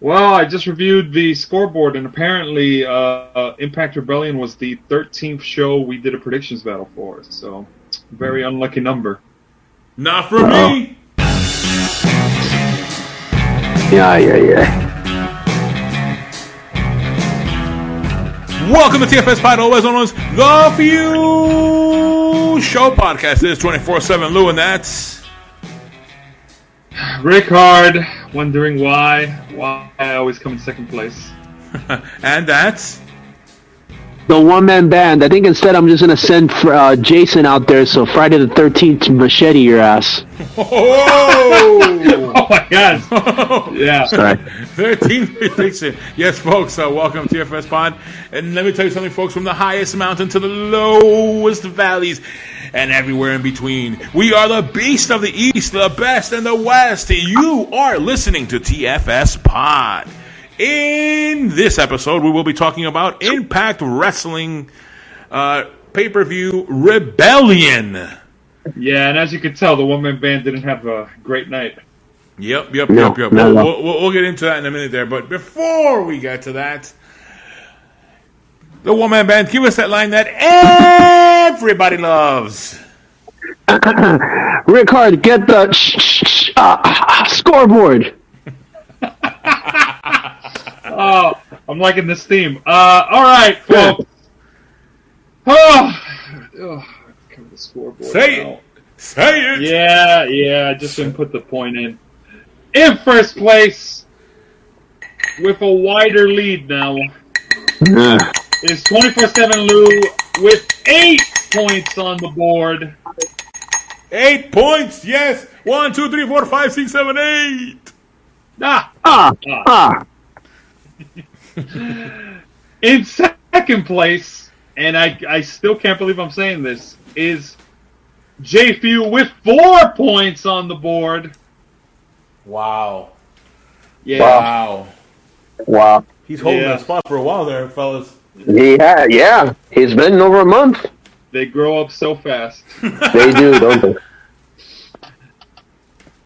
Well, I just reviewed the scoreboard, and apparently Impact Rebellion was the 13th show we did a predictions battle for, so very unlucky number. Not for me! Yeah. Welcome to TFS Pod, always known as The Few Show Podcast. It is 24/7 Lou, and that's Rick Hard, wondering why I always come in second place. and that's The one-man band. I think instead I'm just going to send Jason out there, so Friday the 13th machete your ass. oh my God. Yeah. Sorry. 13th prediction. Yes, folks, welcome to TFS Pod. And let me tell you something, folks, from the highest mountain to the lowest valleys and everywhere in between. We are the beast of the East, the best in the West. You are listening to TFS Pod. In this episode, we will be talking about Impact Wrestling pay-per-view Rebellion. Yeah, and as you can tell, the one-man band didn't have a great night. Yep. No. We'll get into that in a minute there. But before we get to that, the one-man band, give us that line that everybody loves. Rick Hard, get the scoreboard. Oh, I'm liking this theme. All right, folks. The scoreboard. Say it. Yeah. I just didn't put the point in. In first place, with a wider lead now, is 24/7 Lou with 8 points on the board. 8 points, yes. 1, 2, 3, 4, 5, 6, 7, 8. In second place, and I still can't believe I'm saying this, is J Few with 4 points on the board. Wow. Yeah. Wow. He's holding that spot for a while there, fellas. Yeah. It's been over a month. They grow up so fast. They do, don't they?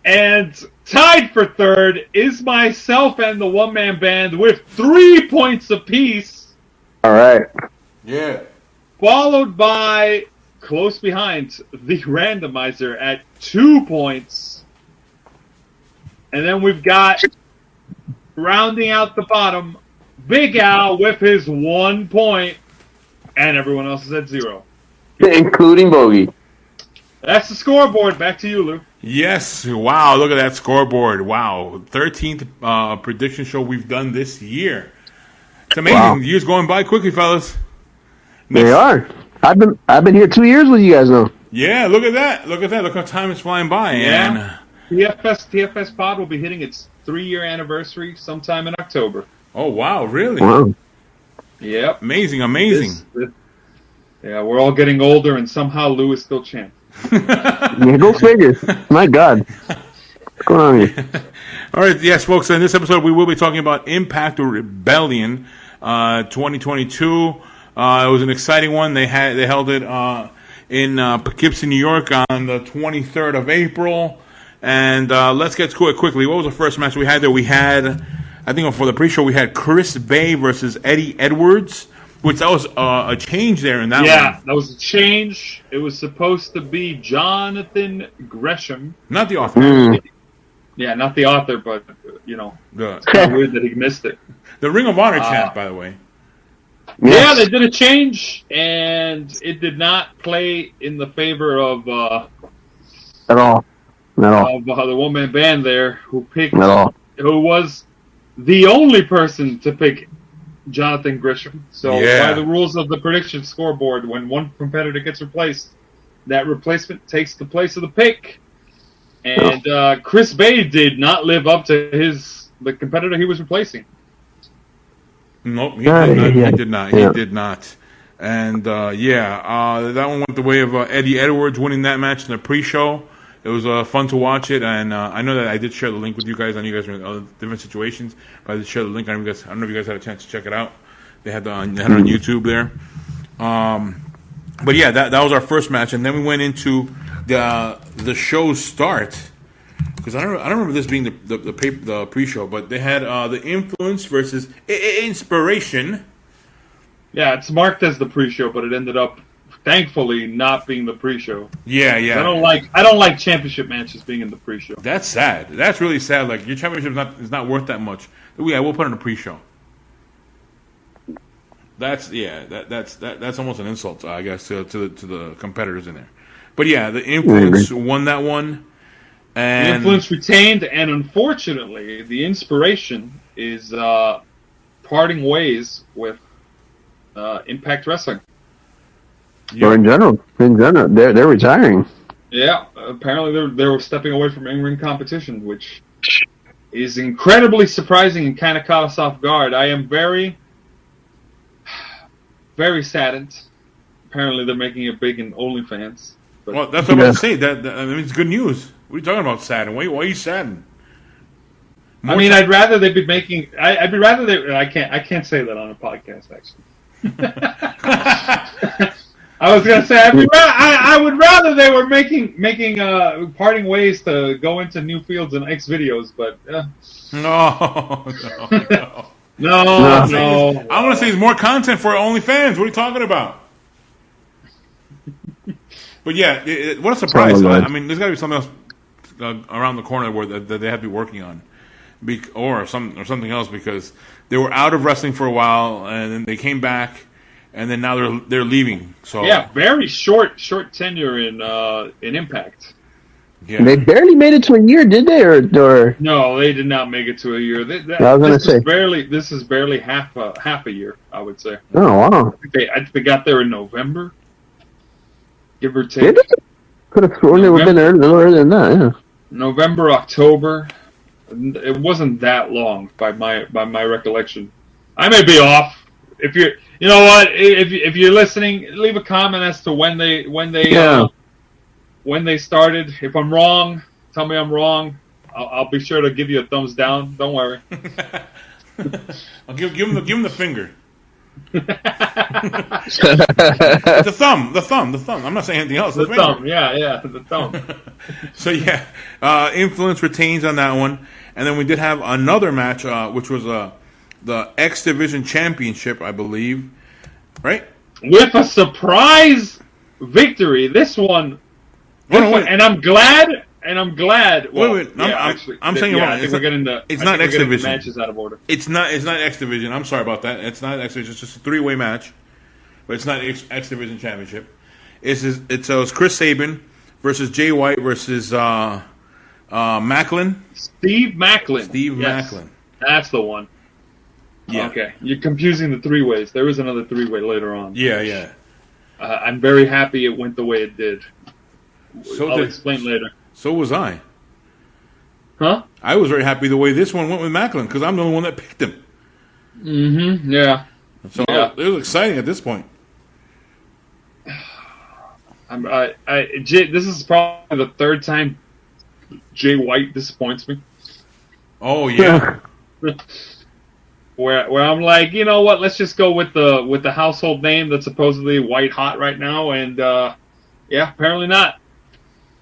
And tied for third is myself and the one-man band with 3 points apiece. All right. Yeah. Followed by, close behind, the randomizer at 2 points. And then we've got, rounding out the bottom, Big Al with his 1 point. And everyone else is at 0. Including Bogey. That's the scoreboard. Back to you, Lou. Yes. Wow. Look at that scoreboard. Wow. 13th prediction show we've done this year. It's amazing. Wow. The year's going by quickly, fellas. They are. I've been here 2 years with you guys now. Yeah. Look at that. Look how time is flying by. Yeah. And TFS Pod will be hitting its 3-year anniversary sometime in October. oh wow, really? Wow. Yep. Amazing. Yeah, we're all getting older, and somehow Lou is still champ. Yeah, go figure. My God. What's going on here? All right, yes, folks. In this episode, we will be talking about Impact Rebellion 2022. It was an exciting one. They held it in Poughkeepsie, New York, on the 23rd of April. And let's get to it quickly. What was the first match we had there? We had, I think for the pre-show, we had Chris Bay versus Eddie Edwards, which that was a change there in that one. Yeah, that was a change. It was supposed to be Jonathan Gresham. Not the author. Yeah, not the author, but, The it's kind of weird that he missed it. Ring of Honor champ, by the way. Yes. Yeah, they did a change, and it did not play in the favor of At all. the one-man band there, who was the only person to pick Jonathan Gresham. So by the rules of the prediction scoreboard, when one competitor gets replaced, that replacement takes the place of the pick. And Chris Bay did not live up to the competitor he was replacing. Nope, he did not. And that one went the way of Eddie Edwards winning that match in the pre-show. It was fun to watch it, and I know that I did share the link with you guys. I know you guys were in other different situations, but I did share the link. I don't know if you guys had a chance to check it out. They had it on YouTube there. But yeah, that was our first match, and then we went into the show's start. because I don't remember this being the pre-show, but they had the Influence versus Inspiration. Yeah, it's marked as the pre-show, but it ended up, thankfully, not being the pre-show. Yeah. I don't like championship matches being in the pre-show. That's sad. That's really sad. Like, your championship is not worth that much. Yeah, we'll put it in a pre-show. That's almost an insult, I guess, to the competitors in there. But yeah, the Influence won that one. And the Influence retained, and unfortunately, the Inspiration is parting ways with Impact Wrestling. Or in general, they're retiring. Yeah, apparently they're stepping away from in-ring competition, which is incredibly surprising and kind of caught us off guard. I am very, very saddened. Apparently they're making it big in OnlyFans. But well, that's what I'm going to say. I mean, it's good news. What are you talking about, saddened? Why are you saddened? I'd rather they be making. I'd be rather they. I can't say that on a podcast, actually. I was gonna say I would rather they were making parting ways to go into new fields and X videos, but no. I want to see more content for OnlyFans. What are you talking about? But yeah, what a surprise! I mean, there's got to be something else around the corner that they have to be working on, or something else, because they were out of wrestling for a while and then they came back. And then now they're leaving. So yeah, very short tenure in Impact. Yeah. They barely made it to a year, did they? Or no, they did not make it to a year. I was going to say this is barely half a year, I would say. Oh wow! I think they got there in November, give or take. Did they? Could have sworn they would have been earlier than that. Yeah. November, October. It wasn't that long by my recollection. I may be off. You know what? If you're listening, leave a comment as to when they started. If I'm wrong, tell me I'm wrong. I'll be sure to give you a thumbs down. Don't worry. I'll give him the finger. The thumb. I'm not saying anything else. The thumb. Yeah, the thumb. So yeah, Influence retains on that one, and then we did have another match, which was the X Division Championship, I believe, right? With a surprise victory. This one, and I'm glad. Well, wait. I'm saying you're wrong. It's not X Division. Matches out of order. It's not X Division. I'm sorry about that. It's not X Division. It's just a 3-way match, but it's not X Division Championship. It's Chris Sabin versus Jay White versus Macklin. Steve Macklin. Macklin. That's the one. Yeah. Okay, you're confusing the 3-ways. There is another 3-way later on. Yeah. I'm very happy it went the way it did. I'll explain later. So was I. Huh? I was very happy the way this one went with Macklin, because I'm the only one that picked him. Mm-hmm, yeah. So it was exciting at this point. This is probably the third time Jay White disappoints me. Oh, yeah. Where I'm like, you know what? Let's just go with the household name that's supposedly white hot right now, and apparently not.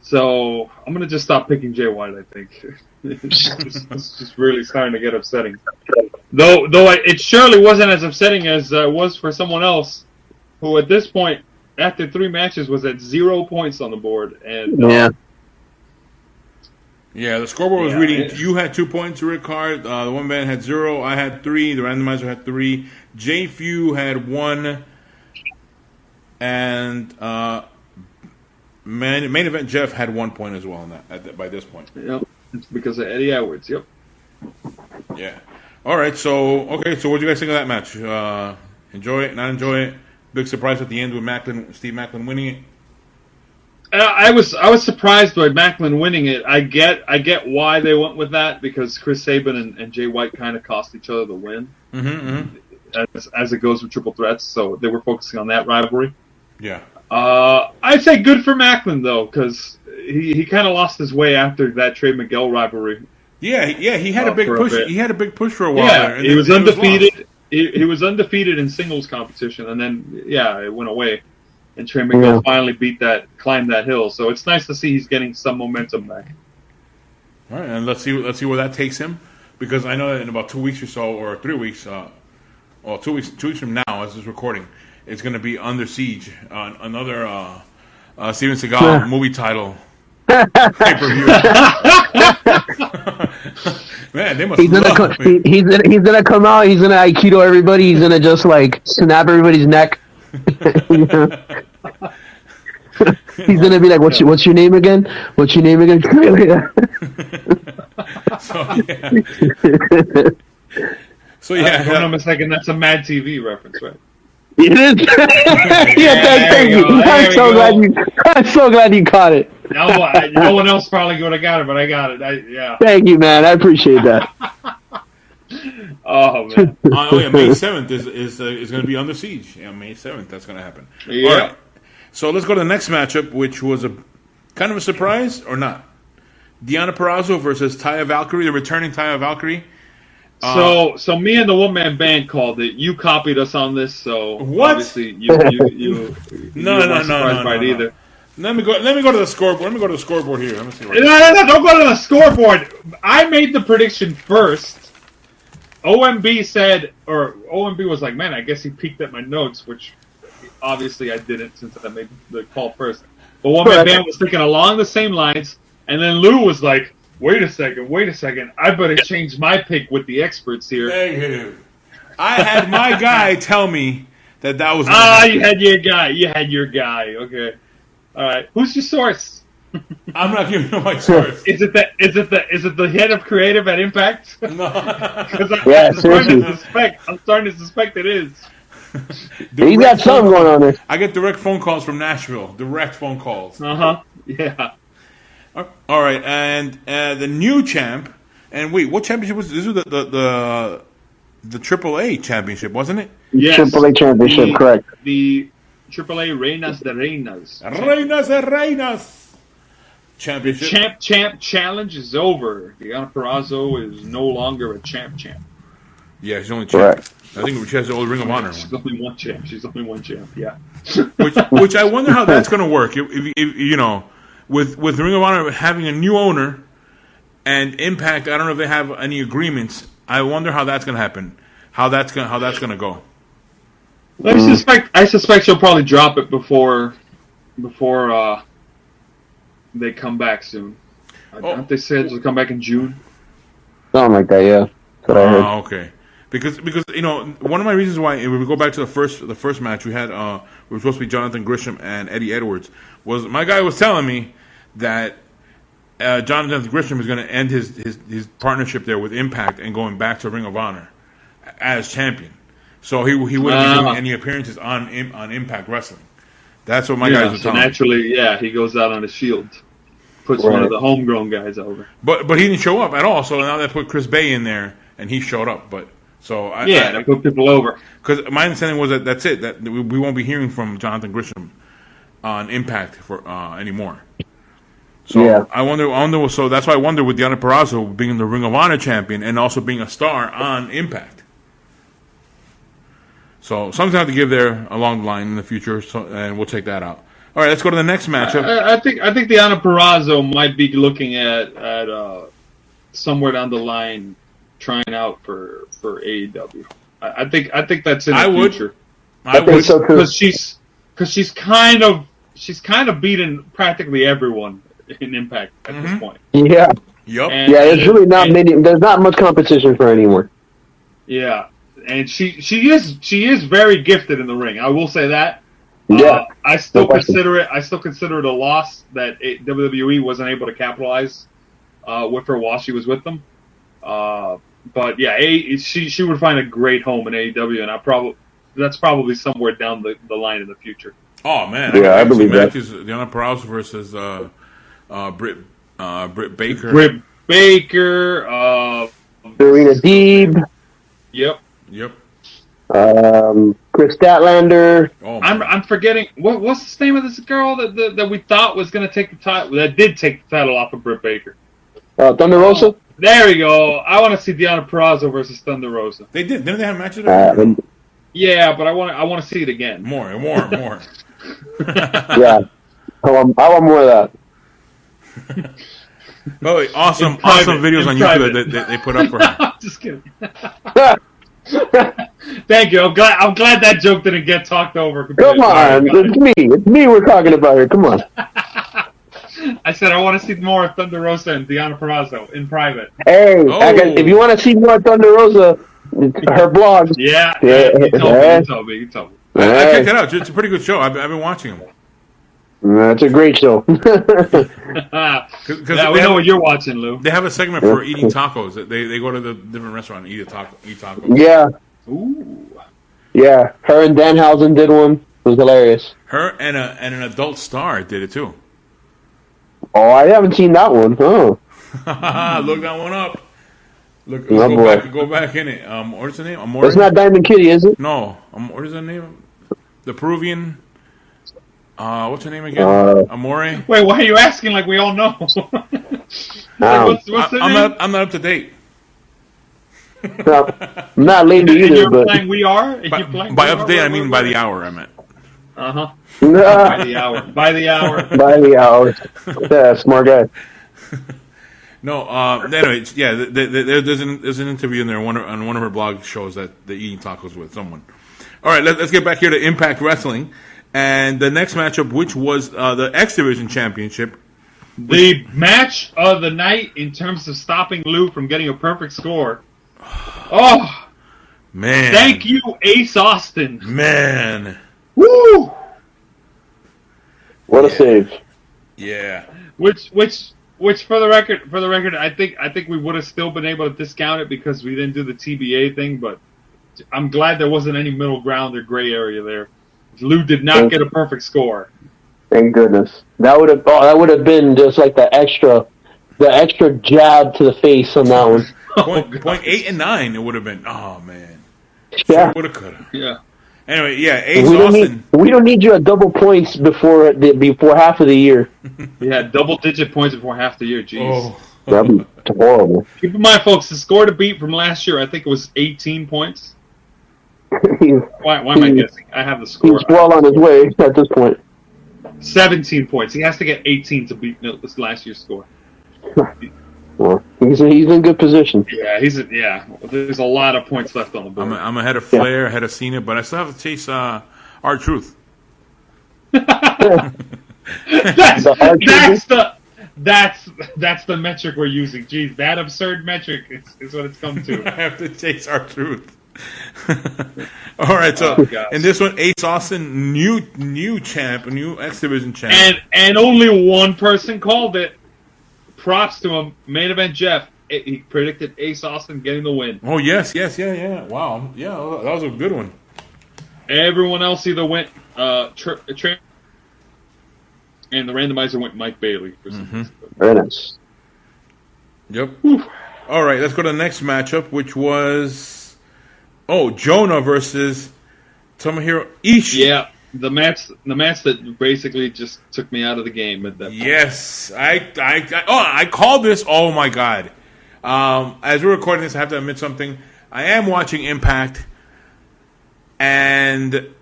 So I'm gonna just stop picking Jay White. I think it's just really starting to get upsetting. Though it surely wasn't as upsetting as it was for someone else, who at this point, after 3 matches, was at 0 points on the board, and yeah, the scoreboard was reading. You had 2 points, Rick Hart. The one man had 0. I had 3. The randomizer had 3. Jay Few had 1. And main event Jeff had 1 point as well in that by this point. Yep, it's because of Eddie Edwards. Yep. Yeah. All right. So what do you guys think of that match? Enjoy it? Not enjoy it? Big surprise at the end with Steve Macklin winning it. I was surprised by Macklin winning it. I get why they went with that, because Chris Sabin and Jay White kind of cost each other the win. As it goes with triple threats, so they were focusing on that rivalry. Yeah. I'd say good for Macklin though, because he kind of lost his way after that Trey Miguel rivalry. Yeah, he had a big push. He had a big push for a while. Yeah, he was undefeated. He was undefeated in singles competition, and then it went away. And Trey Miguel finally climbed that hill. So it's nice to see he's getting some momentum back. All right, and let's see where that takes him, because I know that in about 2 weeks or so, or 3 weeks, 2 weeks from now, as this recording, it's going to be Under Siege, another Steven Seagal movie title pay-per-view. Man, they must. He's gonna come out. He's gonna Aikido everybody. He's gonna just like snap everybody's neck. He's gonna be like, "What's your name again? What's your name again?" So yeah, hold on a second. That's a Mad TV reference, right? It is. Thank you. I'm so glad you caught it. No one else probably would have got it, but I got it. Yeah. Thank you, man. I appreciate that. Oh man. May 7th is going to be Under Siege. Yeah, May 7th. That's going to happen. Yeah. All right. So let's go to the next matchup, which was a kind of a surprise or not. Deonna Purrazzo versus Taya Valkyrie, the returning Taya Valkyrie. So me and the one man band called it. You copied us on this, so what? Obviously you no. Either. Let me go to the scoreboard. Let me go to the scoreboard here. Let me see. No, don't go to the scoreboard. I made the prediction first. OMB was like, man, I guess he peeked at my notes, which obviously I didn't since I made the call first. But one man band was thinking along the same lines, and then Lou was like, wait a second, I better change my pick with the experts here. Negative. I had my guy tell me that was. You had your guy. Okay. All right. Who's your source? I'm not giving you my source. Is it the head of creative at Impact? No. Yeah, I'm starting to suspect it is. He's got something going on there. I get direct phone calls from Nashville. Direct phone calls. Yeah. All right, and the new champ. And wait, what championship was this? This was the AAA championship, wasn't it? Yes. AAA championship, correct. The AAA Reinas de Reinas. Reinas de Reinas championship. Champ challenge is over. Deonna Purrazzo is no longer a champ. Yeah, she's only champ. Correct. I think she has the old Ring of Honor. She's only one champ. Yeah. which I wonder how that's going to work. If you know, with Ring of Honor having a new owner and Impact, I don't know if they have any agreements. I wonder how that's going to happen. How that's going to go. I suspect she'll probably drop it before they come back soon. Aren't they said to come back in June? Something like that, yeah. That's what I heard. Okay. Because you know, one of my reasons why, if we go back to the first match we had, we were supposed to be Jonathan Gresham and Eddie Edwards, was my guy was telling me that Jonathan Gresham is going to end his partnership there with Impact and going back to Ring of Honor as champion. So he wouldn't be doing any appearances on Impact Wrestling. That's what my guys were telling me. Naturally, he goes out on the Shield, puts one of the homegrown guys over. But he didn't show up at all. So now they put Chris Bay in there, and he showed up. But so they put people over. Because my understanding was that's it. That we won't be hearing from Jonathan Gresham on Impact for anymore. So I wonder. So that's why I wonder with Deonna Purrazzo being the Ring of Honor champion and also being a star on Impact. So something I have to give there along the line in the future, and we'll take that out. All right, let's go to the next matchup. I think Deonna Purrazzo might be looking at somewhere down the line trying out for AEW. I think that's in the future. I would so too. Because she's kind of beaten practically everyone in Impact at this point. Yeah. Yep. There's really not many. There's not much competition for her anymore. Yeah. And she is very gifted in the ring. I will say that. Yeah. I still consider it a loss that WWE wasn't able to capitalize with her while she was with them. But yeah, she would find a great home in AEW, and that's probably somewhere down the line in the future. Oh man, I believe that. Deonna Purrazzo versus Britt Baker. Britt Baker. Serena Deeb. Yep. Chris Statlander. Oh, I'm forgetting what's the name of this girl that we thought was going to take the title, that did take the title off of Britt Baker. Thunder Rosa. There we go. I want to see Deonna Purrazzo versus Thunder Rosa. They did. Didn't they have matches? Yeah, but I want to see it again. More. Yeah, I want more of that. Oh, awesome videos on YouTube that they put up for her. Just kidding. Thank you. I'm glad that joke didn't get talked over. Come on, it's me we're talking about here. Come on. I said I want to see more of Thunder Rosa and Deonna Purrazzo in private. Hey, if you want to see more of Thunder Rosa, her blog. Yeah. You told me. I checked it out. It's a pretty good show. I've been watching them. That's a great show. Yeah, we know what you're watching, Lou. They have a segment for eating tacos. They go to the different restaurant and eat tacos. Yeah. Ooh. Yeah, her and Danhausen did one. It was hilarious. Her and an adult star did it too. Oh, I haven't seen that one. Oh. Look that one up. Look, go back in it. What's the name? Amore? It's not Diamond Kitty, is it? No. What is the name? The Peruvian. What's her name again? Amore. Wait, why are you asking like we all know? What's I'm not up to date. No, I'm not late either. You're but playing We Are? By up to date, I mean by the hour. I meant. By the hour. By the hour. Yeah, smart guy. No. Anyway, yeah. There's an interview in there on one of her blog shows that they're eating tacos with someone. All right, let's get back here to Impact Wrestling. And the next matchup, which was the X Division Championship. The match of the night in terms of stopping Lou from getting a perfect score. Oh, man. Thank you, Ace Austin. Man. Woo! What a save. Yeah. Which for the record, I think we would have still been able to discount it because we didn't do the TBA thing, but I'm glad there wasn't any middle ground or gray area there. Lou did not get a perfect score. Thank goodness. That would have been just like the extra jab to the face on that one. Point 8 and 9 it would have been. Oh man. Yeah. Would have could have. Yeah. Anyway, yeah, Ace Austin. We don't need you at double points before half of the year. Yeah, double-digit points before half the year. Jeez. Oh. That'd be horrible. Keep in mind, folks, the score to beat from last year, I think it was 18 points. Why am I guessing? I have the score. He's well on his way at this point. 17 points. He has to get 18 to beat this last year's score. Well, he's in good position. Yeah, there's a lot of points left on the board. I'm ahead of Flair, ahead of Cena, but I still have to chase R-Truth. That's the metric we're using. Jeez, that absurd metric is what it's come to. I have to chase R-Truth. All right, so in this one, Ace Austin, new champ, new X Division champ, and only one person called it. Props to him. Main event Jeff. He predicted Ace Austin getting the win. Oh yeah. Wow, yeah, that was a good one. Everyone else either went and the randomizer went Mike Bailey. Very nice. Yep. Whew. All right, let's go to the next matchup, which was Jonah versus Tomohiro Ishii. Yeah. The match that basically just took me out of the game at that point. Yes, I called this. Oh my god! As we're recording this, I have to admit something. I am watching Impact, and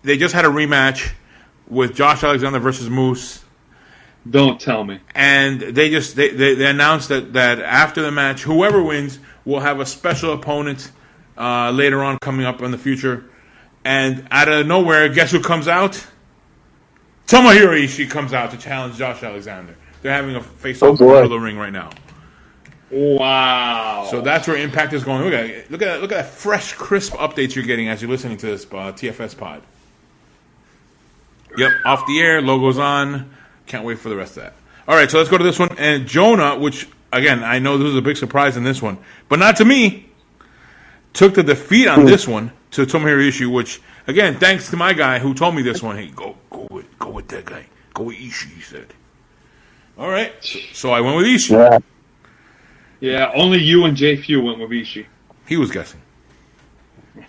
they just had a rematch with Josh Alexander versus Moose. Don't tell me. And they announced that after the match, whoever wins will have a special opponent later on coming up in the future. And out of nowhere, guess who comes out? Tomohiro Ishii comes out to challenge Josh Alexander. They're having a face-off in the middle of the ring right now. Wow! So that's where Impact is going. Look at that fresh, crisp updates you're getting as you're listening to this TFS pod. Yep, off the air, logo's on. Can't wait for the rest of that. All right, so let's go to this one. And Jonah, which again I know this was a big surprise in this one, but not to me, took the defeat on this one to Tomohiro Ishii, which, again, thanks to my guy who told me this one. Hey, go with that guy. Go with Ishii, he said. All right. So I went with Ishii. Yeah, only you and Jay Few went with Ishii. He was guessing.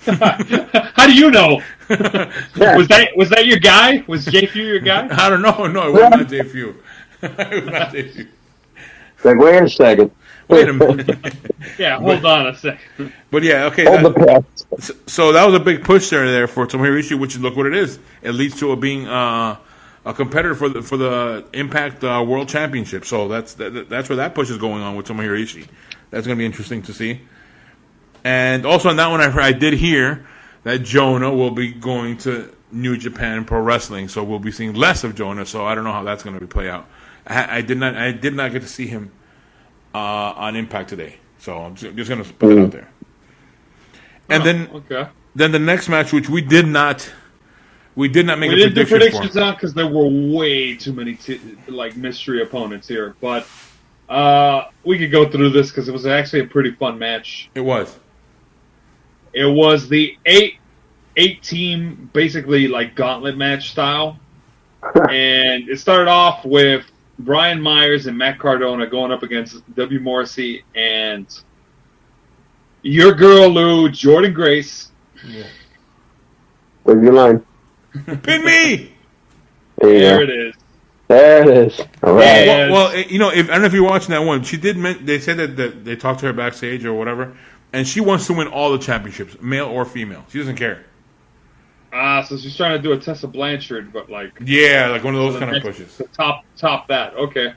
How do you know? Was that your guy? Was Jay Few your guy? I don't know. No, it was not Jay Few. It was not Jay Few. Like, wait a second. Wait a minute. Yeah, hold on a second. But yeah, okay. So that was a big push there for Tomohiro Ishii, which look what it is. It leads to it being a competitor for the Impact World Championship. So that's where that push is going on with Tomohiro Ishii. That's going to be interesting to see. And also on that one, I did hear that Jonah will be going to New Japan Pro Wrestling, so we'll be seeing less of Jonah. So I don't know how that's going to play out. I did not get to see him on Impact today, so I'm just going to put it out there. And then the next match, which we did not make a predictions on because there were way too many mystery opponents here, but we could go through this because it was actually a pretty fun match. It was. It was the eight team basically like gauntlet match style, and it started off with Brian Myers and Matt Cardona going up against W. Morrissey and your girl Lou, Jordan Grace. Yeah. Where's your line? Pin me! There it is. There it is. All right. Well, I don't know if you're watching that one. She did. They said that they talked to her backstage or whatever, and she wants to win all the championships, male or female. She doesn't care. So she's trying to do a Tessa Blanchard, but like one of those kind of pushes. To top that. Okay.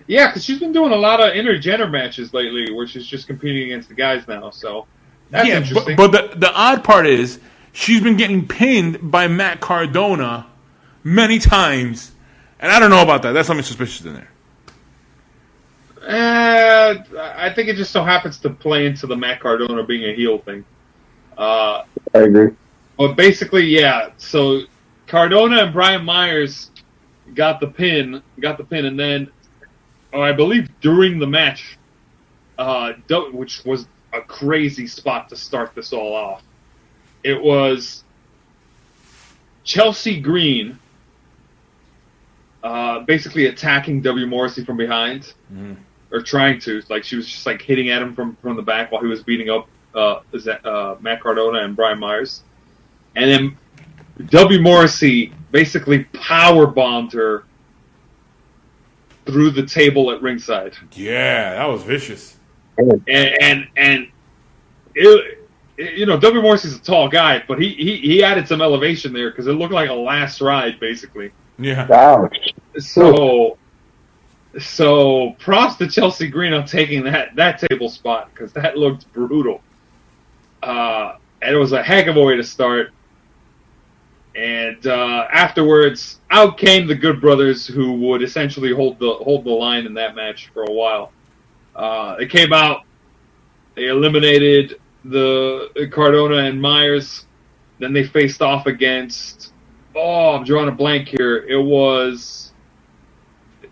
Yeah, because she's been doing a lot of intergender matches lately, where she's just competing against the guys now. So that's interesting. But the odd part is she's been getting pinned by Matt Cardona many times, and I don't know about that. That's something suspicious in there. I think it just so happens to play into the Matt Cardona being a heel thing. I agree. But basically, yeah. So Cardona and Brian Myers got the pin, and then I believe during the match, which was a crazy spot to start this all off. It was Chelsea Green basically attacking W. Morrissey from behind, or trying to. Like she was just like hitting at him from the back while he was beating up Matt Cardona and Brian Myers. And then W. Morrissey basically power bombed her through the table at ringside. Yeah, that was vicious. And it, W. Morrissey's a tall guy, but he added some elevation there because it looked like a last ride, basically. Yeah. Ouch. So props to Chelsea Green on taking that table spot because that looked brutal. And it was a heck of a way to start. And afterwards, out came the Good Brothers, who would essentially hold the line in that match for a while. They came out, they eliminated the Cardona and Myers. Then they faced off against. Oh, I'm drawing a blank here. It was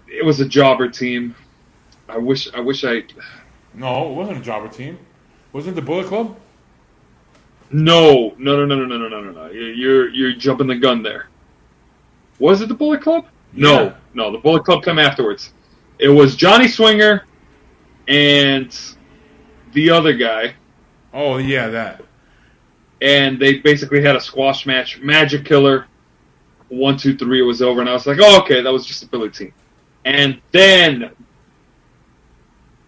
a jobber team. I wish I. No, it wasn't a jobber team. Wasn't it the Bullet Club? No. You're jumping the gun there. Was it the Bullet Club? Yeah. No. The Bullet Club came afterwards. It was Johnny Swinger and the other guy. Oh yeah, that. And they basically had a squash match. Magic Killer. 1, 2, 3. It was over, and I was like, "Oh, okay, that was just a Billy team." And then,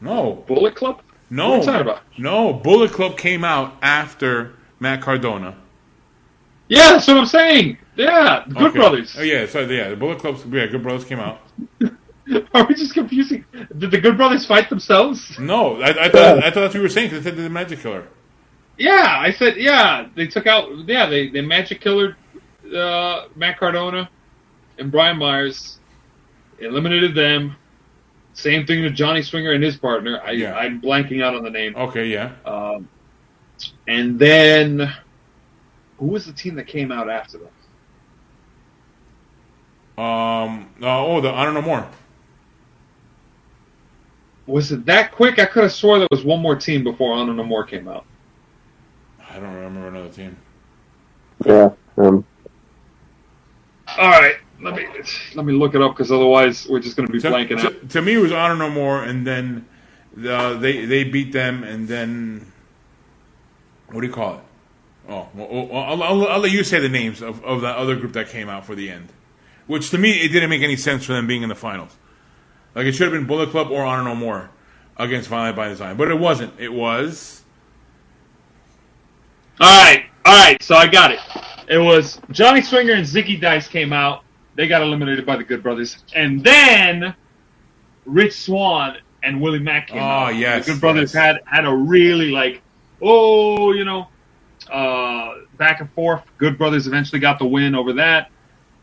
Bullet Club. No, what are you talking about? No, Bullet Club came out after Matt Cardona. Yeah, that's what I'm saying. Yeah, the Good Brothers. Oh yeah, so the Bullet Club. Yeah, Good Brothers came out. Are we just confusing? Did the Good Brothers fight themselves? No, I thought that's what you were saying. Because they said the Magic Killer. Yeah, I said they took out. Yeah, they Magic Killer, Matt Cardona, and Brian Myers. Eliminated them. Same thing to Johnny Swinger and his partner. I'm blanking out on the name. Okay, yeah. And then, who was the team that came out after them? The Honor No More. Was it that quick? I could have swore there was one more team before Honor No More came out. I don't remember another team. Yeah. All right. Let me look it up because otherwise we're just going to be blanking out. To me, it was Honor No More, and then they beat them, and then what do you call it? Oh, well, I'll let you say the names of that other group that came out for the end. Which to me, it didn't make any sense for them being in the finals. Like it should have been Bullet Club or Honor No More against Violent by Design, but it wasn't. It was. All right. So I got it. It was Johnny Swinger and Zicky Dice came out. they got eliminated by the Good Brothers. And then Rich Swann and Willie Mack came out. Yes. The Good Brothers had a really back and forth. Good Brothers eventually got the win over that.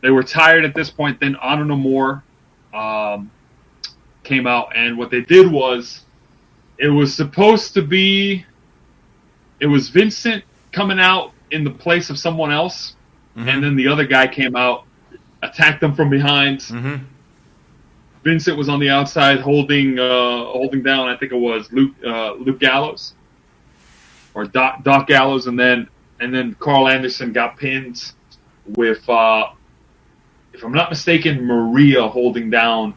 They were tired at this point. Then Honor No More came out, and what they did was, it was supposed to be, it was Vincent coming out in the place of someone else, and then the other guy came out, attacked them from behind. Vincent was on the outside holding down, I think it was Luke Gallows or Doc Gallows, and then Carl Anderson got pinned with, if I'm not mistaken, Maria holding down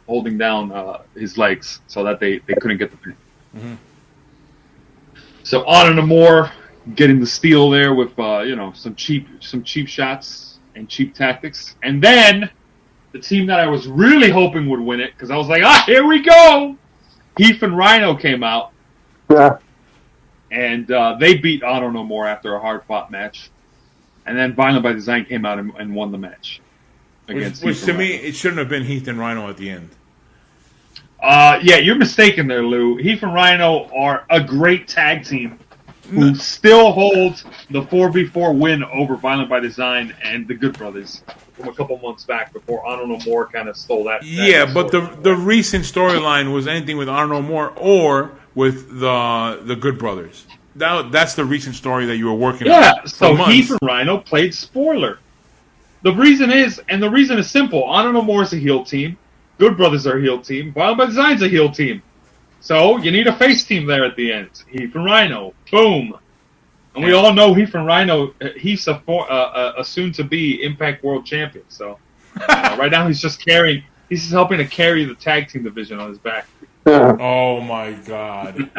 his legs so that they couldn't get the pin. So Honor No More getting the steal there with some cheap shots and cheap tactics, and then the team that I was really hoping would win it, because I was like, here we go. Heath and Rhino came out. Yeah. And they beat Honor No More after a hard-fought match. And then Violent by Design came out and won the match. Which to me, it shouldn't have been Heath and Rhino at the end. Yeah, you're mistaken there, Lou. Heath and Rhino are a great tag team who still holds the 4v4 win over Violent by Design and the Good Brothers from a couple months back before Honor No More kind of stole that. Yeah, but the recent storyline was anything with Honor No More or with the Good Brothers. That's the recent story that you were working on. Yeah, so Heath and Rhino played spoiler. The reason is simple. Honor No More is a heel team. Good Brothers are a heel team. Violent by Design's a heel team. So you need a face team there at the end. Heath and Rhino. Boom. And we all know Heath and Rhino, he's a soon-to-be Impact World Champion. So right now he's just helping to carry the tag team division on his back. Oh, my God.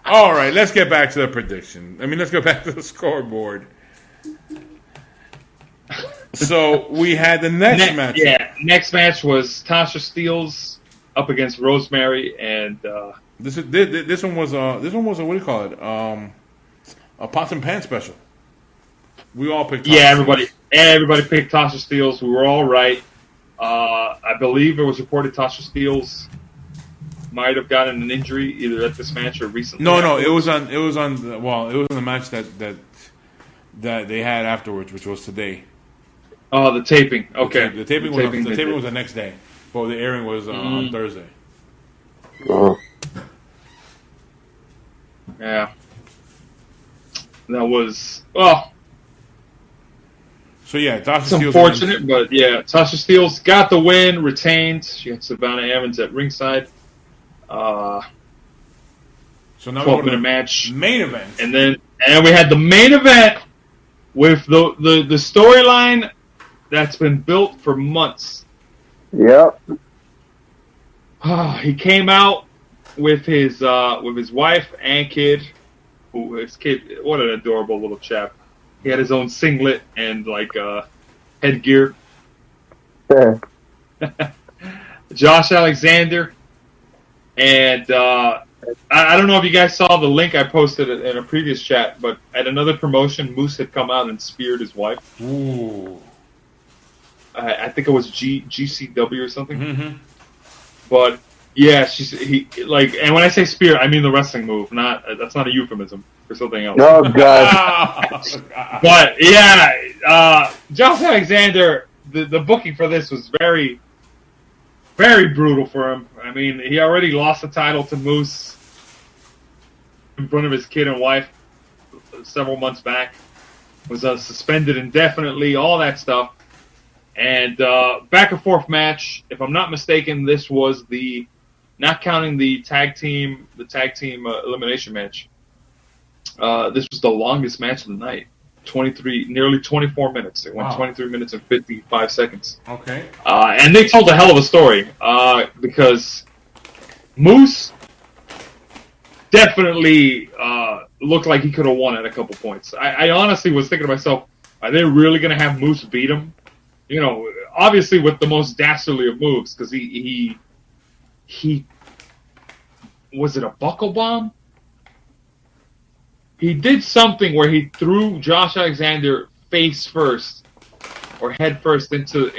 All right, let's get back to the prediction. Let's go back to the scoreboard. So we had the next match. Yeah, next match was Tasha Steelz up against Rosemary, and this one was a what do you call it? A pots and pans special. We all picked. Tasha everybody picked Tasha Steelz. We were all right. I believe it was reported Tasha Steelz might have gotten an injury either at this match or recently. No, it was on the match that they had afterwards, which was today. Oh, the taping. Okay, the taping was the next day. But the airing was on Thursday. Oh. Yeah, that was So yeah, Tasha it's Steelz unfortunate, but yeah, Tasha Steelz got the win, retained. She had Savannah Evans at ringside. So now 12-minute match, main event, and we had the main event with the storyline that's been built for months. Yep. He came out with his wife and kid. What an adorable little chap. He had his own singlet and headgear. Yeah. Josh Alexander, and I don't know if you guys saw the link I posted in a previous chat, but at another promotion, Moose had come out and speared his wife. Ooh. I think it was GCW or something. Mm-hmm. But yeah, and when I say spear, I mean the wrestling move. That's not a euphemism for something else. Oh God. But yeah, Josh Alexander, the booking for this was very, very brutal for him. He already lost the title to Moose in front of his kid and wife several months back. Was suspended indefinitely, all that stuff. And back and forth match. If I'm not mistaken, this was not counting the tag team elimination match. This was the longest match of the night. Nearly 24 minutes. It went 23 minutes and 55 seconds. Okay. And they told a hell of a story because Moose definitely looked like he could have won at a couple points. I honestly was thinking to myself, are they really going to have Moose beat him? Obviously with the most dastardly of moves, because he was it a buckle bomb? He did something where he threw Josh Alexander face first or head first into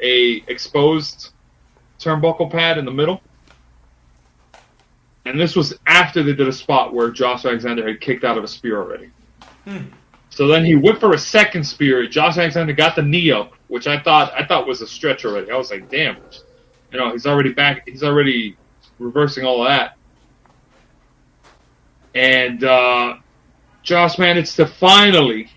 a exposed turnbuckle pad in the middle. And this was after they did a spot where Josh Alexander had kicked out of a spear already. So then he whipped for a second spear. Josh Alexander got the knee up, which I thought was a stretch already. I was like, damn, he's already back. He's already reversing all of that. And Josh managed to finally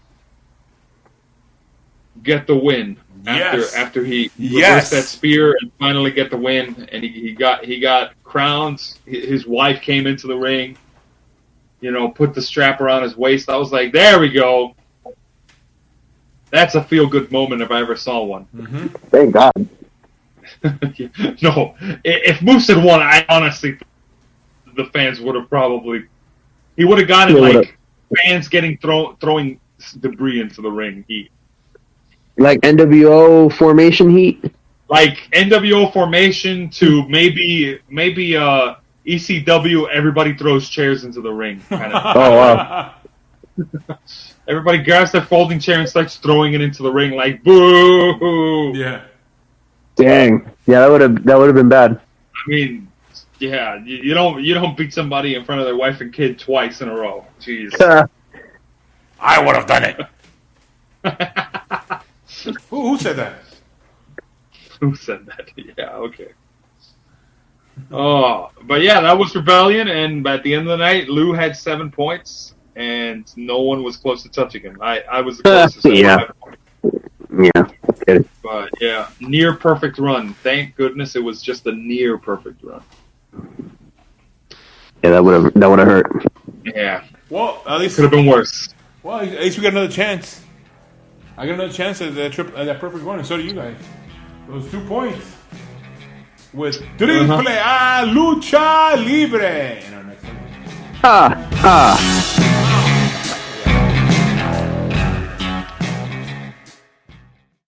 get the win after he reversed that spear and finally get the win. And he got crowned. His wife came into the ring, put the strap around his waist. I was like, there we go. That's a feel good moment if I ever saw one. Mm-hmm. Thank God. No, if Moose had won, I honestly the fans would have probably. He would have gotten like fans getting throwing debris into the ring heat. Like NWO formation heat? Like NWO formation to maybe ECW, everybody throws chairs into the ring. Kind of. Oh, wow. Everybody grabs their folding chair and starts throwing it into the ring like, boo! Yeah. Dang. Yeah, that would have been bad. I mean, yeah, you don't beat somebody in front of their wife and kid twice in a row. Jeez. I would have done it. Who said that? Who said that? Yeah, okay. Oh, but yeah, that was Rebellion, and at the end of the night, Lou had 7 points, and no one was close to touching him. I was the closest. Yeah. Yeah. Okay. But yeah, near perfect run. Thank goodness it was just a near perfect run. Yeah, that would have hurt. Yeah. Well, at least could have been worse. Well, at least we got another chance. I got another chance at that perfect run, and so do you guys. Those 2 points with Triple A Lucha Libre in our next one.